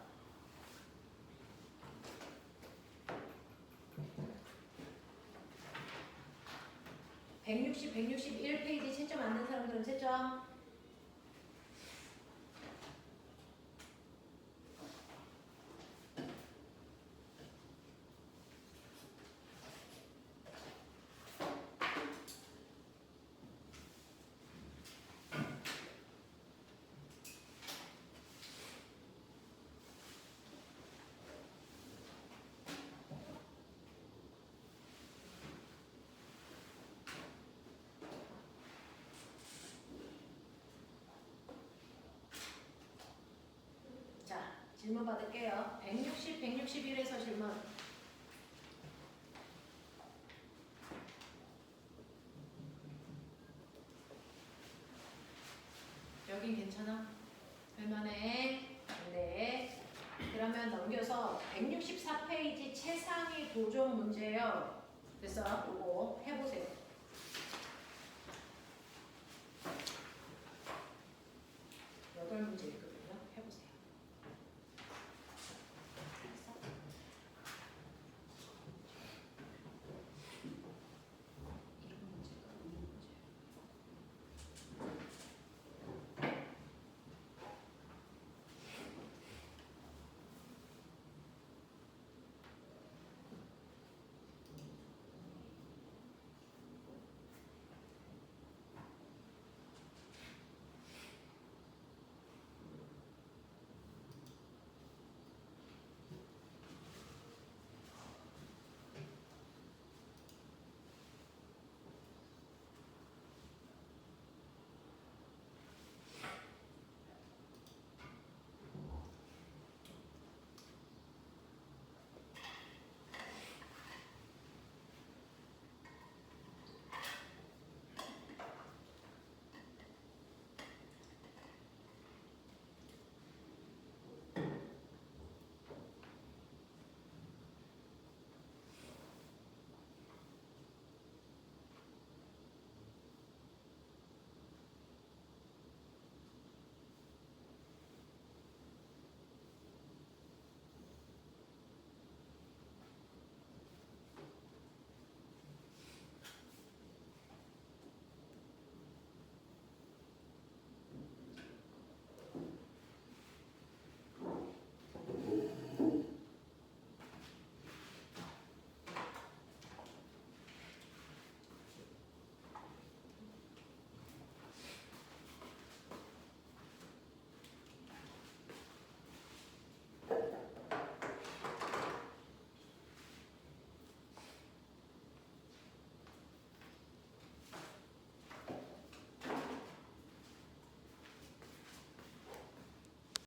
Speaker 1: 161페이지 채점 안 된 사람들은 채점. 자, 질문 받을게요. 160, 161에서 질문. 여긴 괜찮아? 할만해? 네. 그러면 넘겨서 164페이지 최상위 도전 문제예요. 됐어? 이거 해보세요. 여덟 문제.